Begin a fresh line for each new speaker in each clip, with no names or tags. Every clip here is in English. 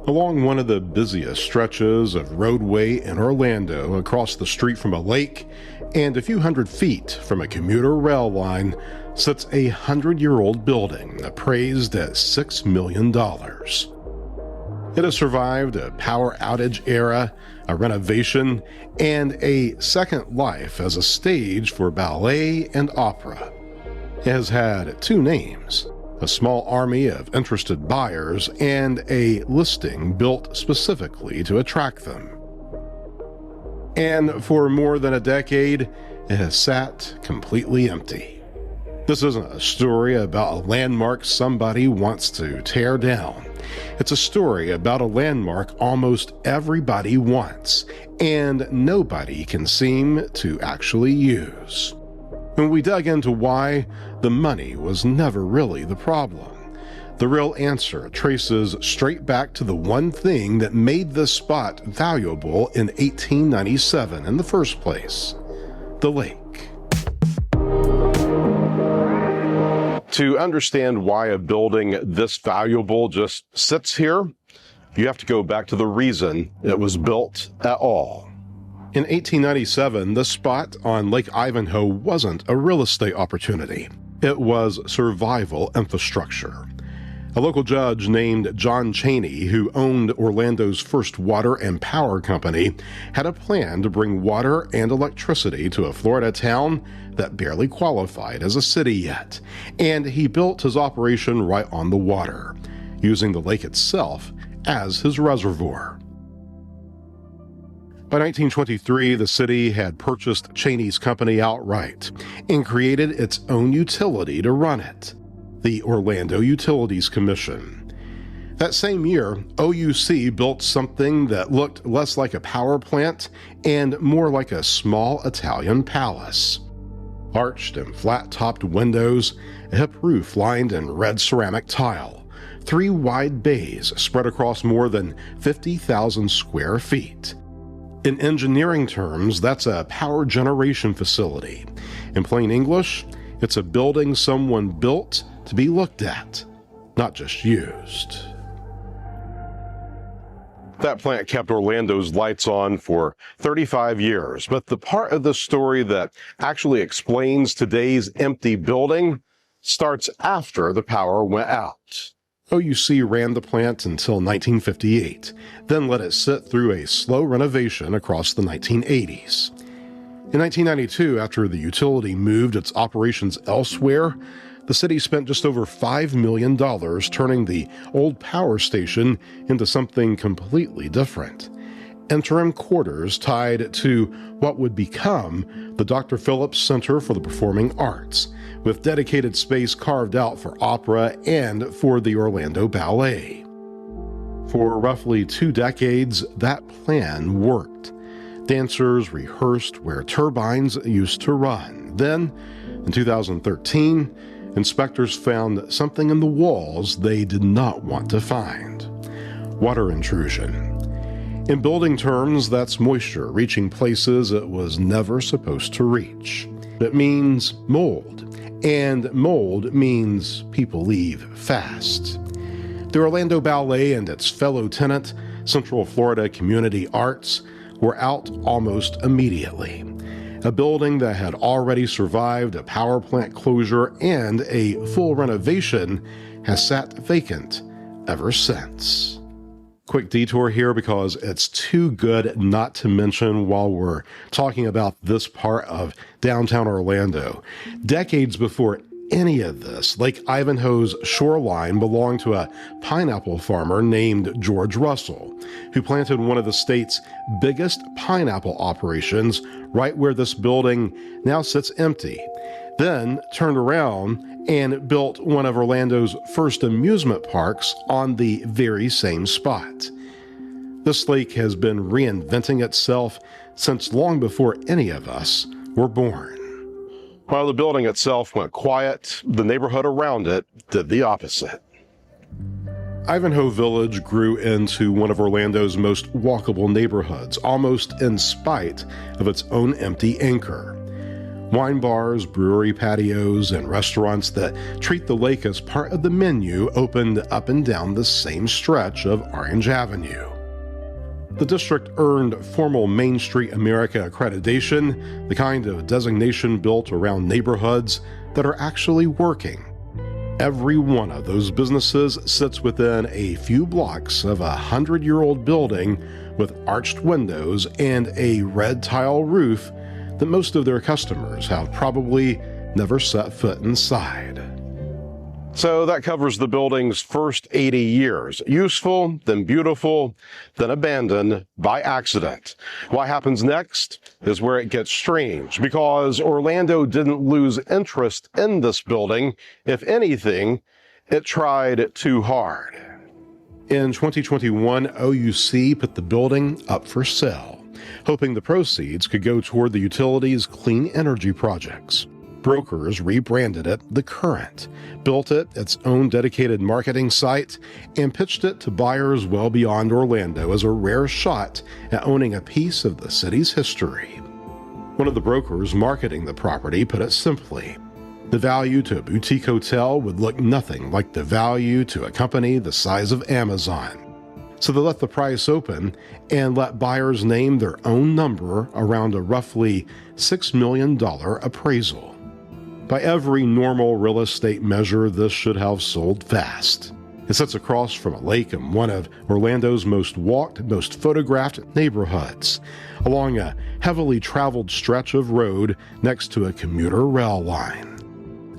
Along one of the busiest stretches of roadway in Orlando, across the street from a lake and a few hundred feet from a commuter rail line, sits a 100-year-old building appraised at $6 million. It has survived a power outage era, a renovation, and a second life as a stage for ballet and opera. It has had two names: a small army of interested buyers, and a listing built specifically to attract them. And for more than a decade, it has sat completely empty. This isn't a story about a landmark somebody wants to tear down. It's a story about a landmark almost everybody wants, and nobody can seem to actually use. When we dug into why, the money was never really the problem. The real answer traces straight back to the one thing that made this spot valuable in 1897 in the first place: the lake. To understand why a building this valuable just sits here, you have to go back to the reason it was built at all. In 1897, this spot on Lake Ivanhoe wasn't a real estate opportunity. It was survival infrastructure. A local judge named John Cheney, who owned Orlando's first water and power company, had a plan to bring water and electricity to a Florida town that barely qualified as a city yet, and he built his operation right on the water, using the lake itself as his reservoir. By 1923, the city had purchased Cheney's company outright and created its own utility to run it: the Orlando Utilities Commission. That same year, OUC built something that looked less like a power plant and more like a small Italian palace. Arched and flat-topped windows, a hip roof lined in red ceramic tile, 3 wide bays spread across more than 50,000 square feet. In engineering terms, that's a power generation facility. In plain English, it's a building someone built to be looked at, not just used. That plant kept Orlando's lights on for 35 years, but the part of the story that actually explains today's empty building starts after the power went out. OUC ran the plant until 1958, then let it sit through a slow renovation across the 1980s. In 1992, after the utility moved its operations elsewhere, the city spent just over $5 million turning the old power station into something completely different: interim quarters tied to what would become the Dr. Phillips Center for the Performing Arts, with dedicated space carved out for opera and for the Orlando Ballet. For roughly 2 decades, that plan worked. Dancers rehearsed where turbines used to run. Then, in 2013, inspectors found something in the walls they did not want to find: water intrusion. In building terms, that's moisture reaching places it was never supposed to reach. It means mold, and mold means people leave fast. The Orlando Ballet and its fellow tenant, Central Florida Community Arts, were out almost immediately. A building that had already survived a power plant closure and a full renovation has sat vacant ever since. Quick detour here because it's too good not to mention while we're talking about this part of downtown Orlando. Decades before any of this, Lake Ivanhoe's shoreline belonged to a pineapple farmer named George Russell, who planted one of the state's biggest pineapple operations right where this building now sits empty, then turned around and built one of Orlando's first amusement parks on the very same spot. This lake has been reinventing itself since long before any of us were born. While the building itself went quiet, the neighborhood around it did the opposite. Ivanhoe Village grew into one of Orlando's most walkable neighborhoods, almost in spite of its own empty anchor. Wine bars, brewery patios, and restaurants that treat the lake as part of the menu opened up and down the same stretch of Orange Avenue. The district earned formal Main Street America accreditation, the kind of designation built around neighborhoods that are actually working. Every one of those businesses sits within a few blocks of a 100-year-old building with arched windows and a red tile roof that most of their customers have probably never set foot inside. So that covers the building's first 80 years. Useful, then beautiful, then abandoned by accident. What happens next is where it gets strange, because Orlando didn't lose interest in this building. If anything, it tried too hard. In 2021, OUC put the building up for sale, hoping the proceeds could go toward the utility's clean energy projects. Brokers rebranded it The Current, built it its own dedicated marketing site, and pitched it to buyers well beyond Orlando as a rare shot at owning a piece of the city's history. One of the brokers marketing the property put it simply: the value to a boutique hotel would look nothing like the value to a company the size of Amazon. So they let the price open and let buyers name their own number around a roughly $6 million appraisal. By every normal real estate measure, this should have sold fast. It sits across from a lake in one of Orlando's most walked, most photographed neighborhoods, along a heavily traveled stretch of road next to a commuter rail line.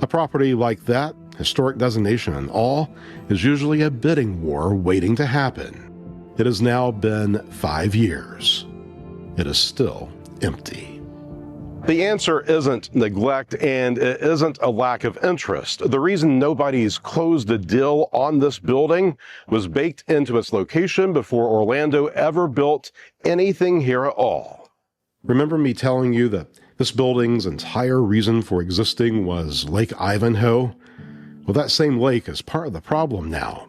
A property like that, historic designation and all, is usually a bidding war waiting to happen. It has now been 5 years. It is still empty. The answer isn't neglect, and it isn't a lack of interest. The reason nobody's closed a deal on this building was baked into its location before Orlando ever built anything here at all. Remember me telling you that this building's entire reason for existing was Lake Ivanhoe? Well, that same lake is part of the problem now.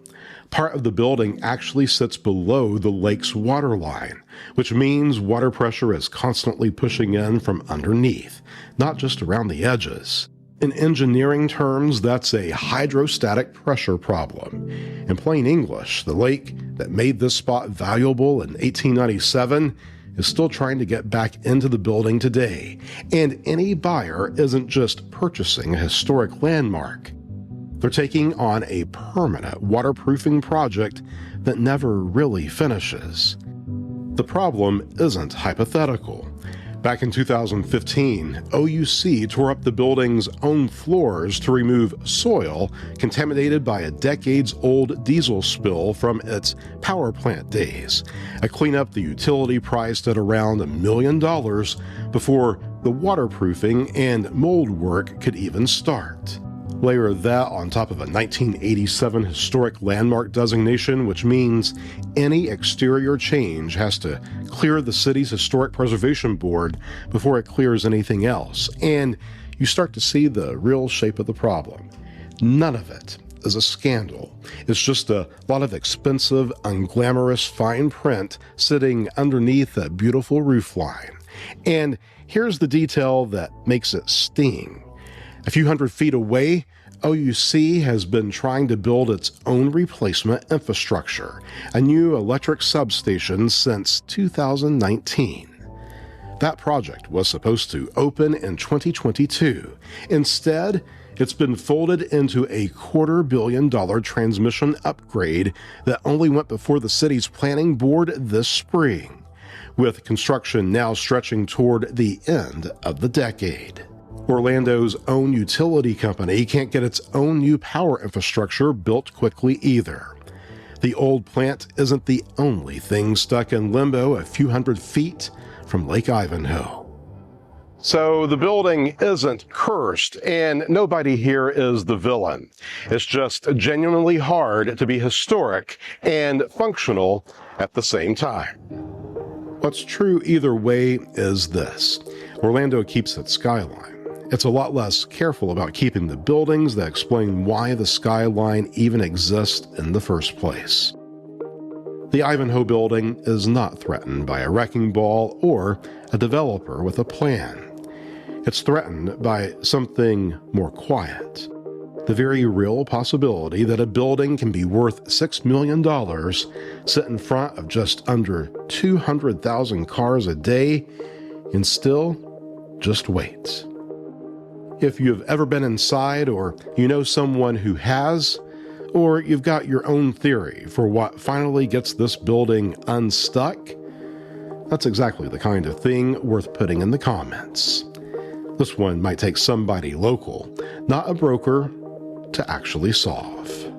Part of the building actually sits below the lake's water line, which means water pressure is constantly pushing in from underneath, not just around the edges. In engineering terms, that's a hydrostatic pressure problem. In plain English, the lake that made this spot valuable in 1897 is still trying to get back into the building today, and any buyer isn't just purchasing a historic landmark. They're taking on a permanent waterproofing project that never really finishes. The problem isn't hypothetical. Back in 2015, OUC tore up the building's own floors to remove soil contaminated by a decades-old diesel spill from its power plant days, a cleanup the utility priced at around $1 million before the waterproofing and mold work could even start. Layer that on top of a 1987 historic landmark designation, which means any exterior change has to clear the city's Historic Preservation Board before it clears anything else, and you start to see the real shape of the problem. None of it is a scandal. It's just a lot of expensive, unglamorous fine print sitting underneath a beautiful roofline. And here's the detail that makes it sting. A few hundred feet away, OUC has been trying to build its own replacement infrastructure, a new electric substation since 2019. That project was supposed to open in 2022. Instead, it's been folded into a $250 million transmission upgrade that only went before the city's planning board this spring, with construction now stretching toward the end of the decade. Orlando's own utility company can't get its own new power infrastructure built quickly either. The old plant isn't the only thing stuck in limbo a few hundred feet from Lake Ivanhoe. So the building isn't cursed, and nobody here is the villain. It's just genuinely hard to be historic and functional at the same time. What's true either way is this: Orlando keeps its skyline. It's a lot less careful about keeping the buildings that explain why the skyline even exists in the first place. The Ivanhoe Building is not threatened by a wrecking ball or a developer with a plan. It's threatened by something more quiet. The very real possibility that a building can be worth $6 million, sit in front of just under 200,000 cars a day, and still just wait. If you've ever been inside, or you know someone who has, or you've got your own theory for what finally gets this building unstuck, that's exactly the kind of thing worth putting in the comments. This one might take somebody local, not a broker, to actually solve.